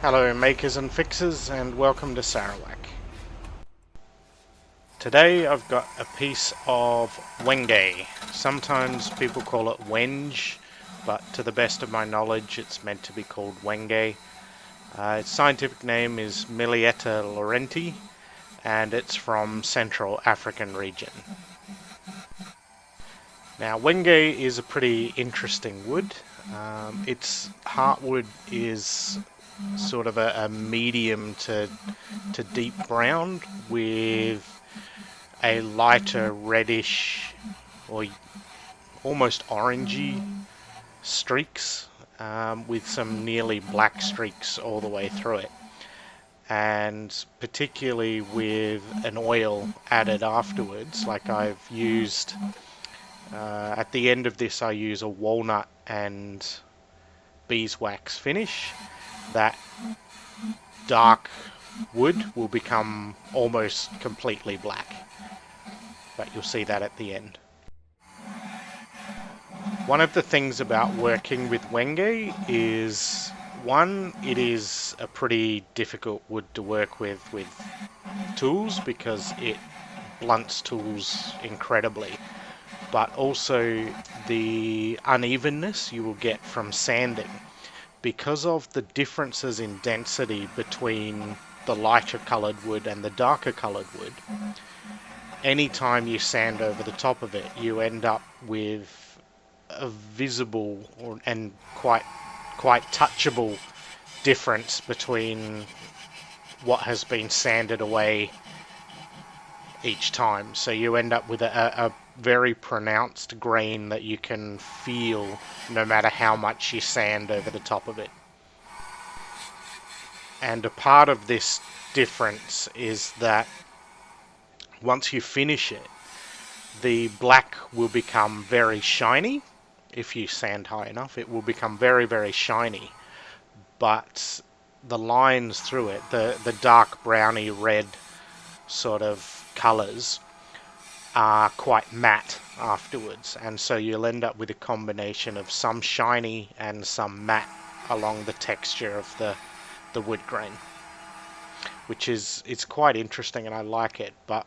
Hello makers and fixers, and welcome to Sarawak. Today I've got a piece of Wenge. Sometimes people call it Wenge, but to the best of my knowledge it's meant to be called Wenge. Its scientific name is Milieta laurenti, and it's from Central African region. Now Wenge is a pretty interesting wood. Its heartwood is sort of a medium to deep brown with a lighter reddish or almost orangey streaks, with some nearly black streaks all the way through it, and particularly with an oil added afterwards. Like I've used at the end of this I use a walnut and beeswax finish. That dark wood will become almost completely black, but you'll see that at the end. One of the things about working with Wenge is, one, it is a pretty difficult wood to work with tools because it blunts tools incredibly, but also the unevenness you will get from sanding. Because of the differences in density between the lighter coloured wood and the darker coloured wood, anytime you sand over the top of it, you end up with a visible and quite touchable difference between what has been sanded away each time. So you end up with a very pronounced grain that you can feel no matter how much you sand over the top of it. And a part of this difference is that once you finish it, the black will become very shiny. If you sand high enough, it will become very shiny, but the lines through it, the dark browny red sort of colours, are quite matte afterwards, and so you'll end up with a combination of some shiny and some matte along the texture of the wood grain, which is, it's quite interesting and I like it. But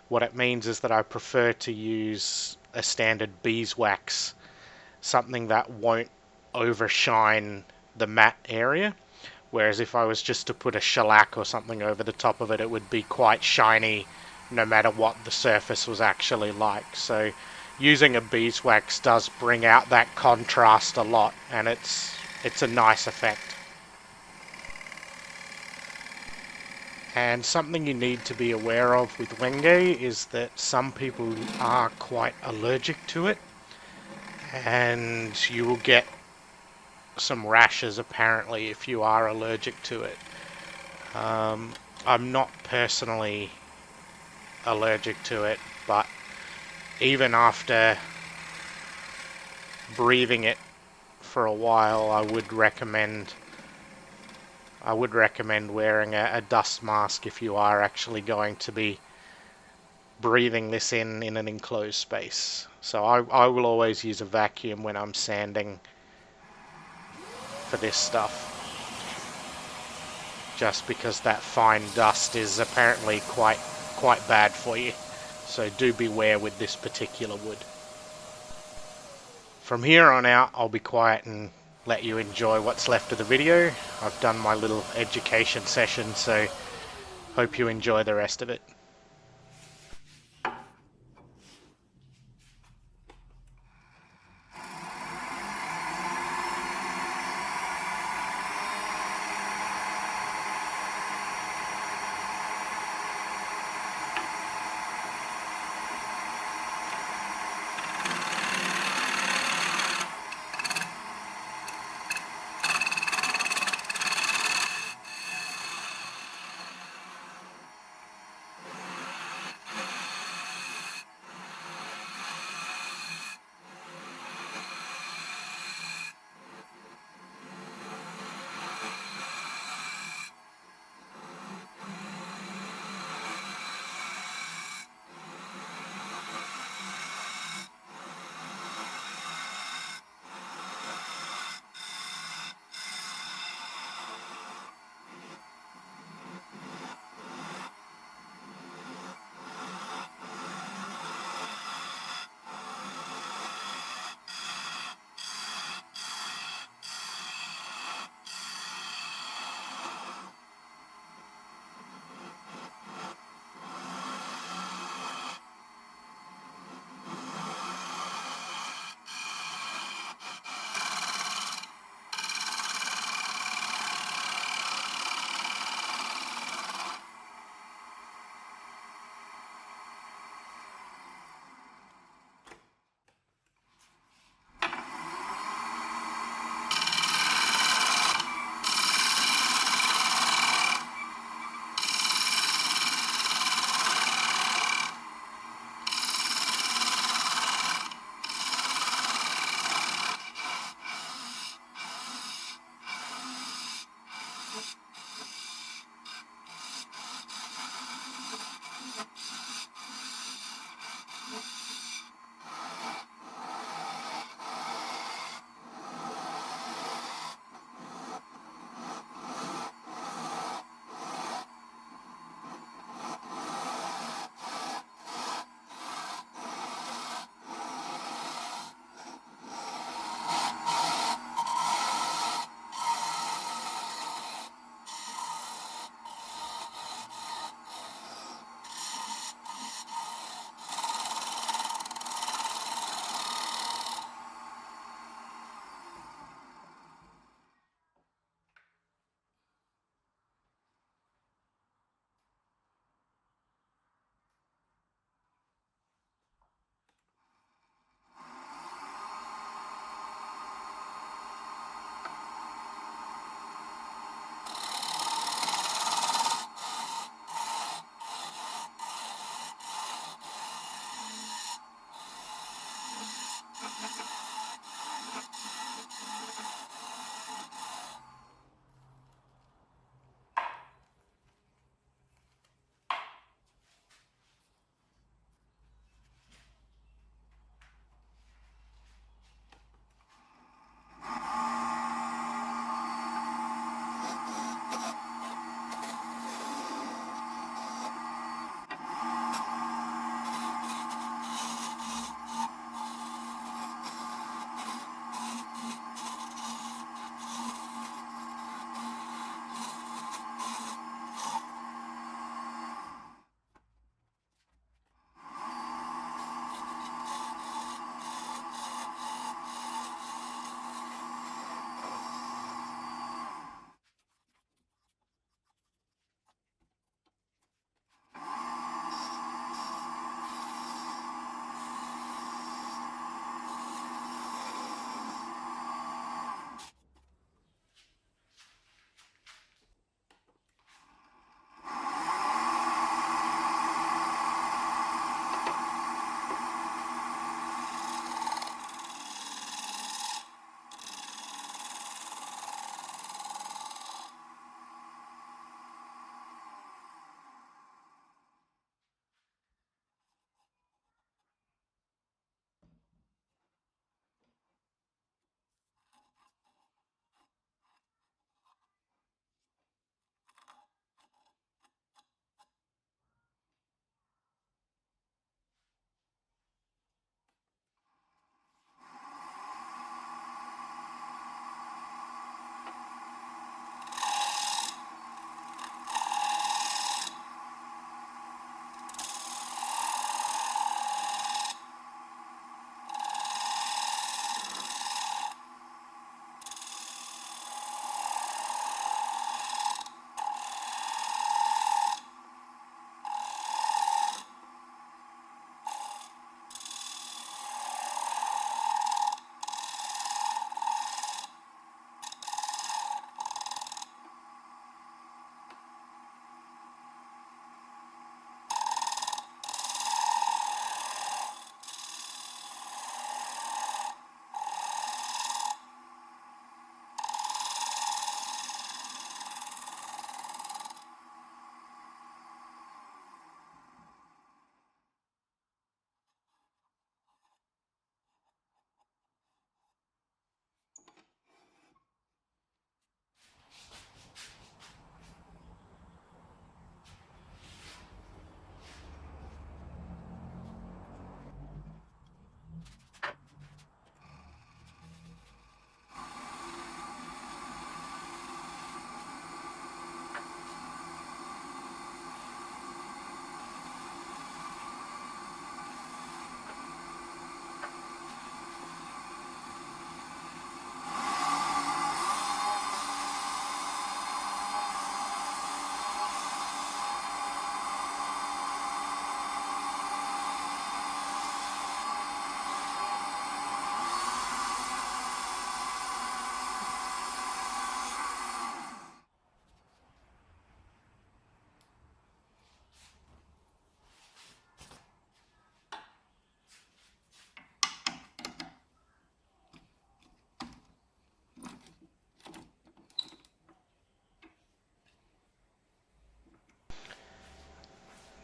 what it means is that I prefer to use a standard beeswax, something that won't overshine the matte area, whereas if I was just to put a shellac or something over the top of it, it would be quite shiny no matter what the surface was actually like. So using a beeswax does bring out that contrast a lot, and it's a nice effect. And something you need to be aware of with Wenge is that some people are quite allergic to it, and you will get some rashes apparently if you are allergic to it. I'm not personally allergic to it, but even after breathing it for a while, I would recommend wearing a dust mask if you are actually going to be breathing this in an enclosed space. So I will always use a vacuum when I'm sanding for this stuff, just because that fine dust is apparently quite bad for you. So do beware with this particular wood. From here on out, I'll be quiet and let you enjoy what's left of the video. I've done my little education session, so hope you enjoy the rest of it.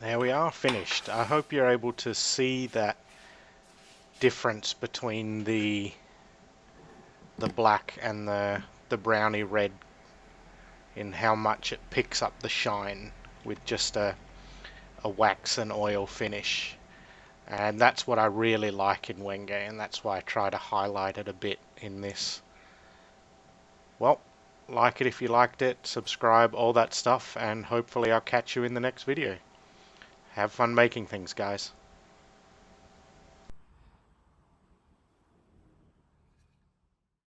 There we are, finished. I hope you're able to see that difference between the black and the browny red in how much it picks up the shine with just a wax and oil finish. And that's what I really like in Wenge, and that's why I try to highlight it a bit in this. Well, like it if you liked it, subscribe, all that stuff, and hopefully I'll catch you in the next video. Have fun making things, guys.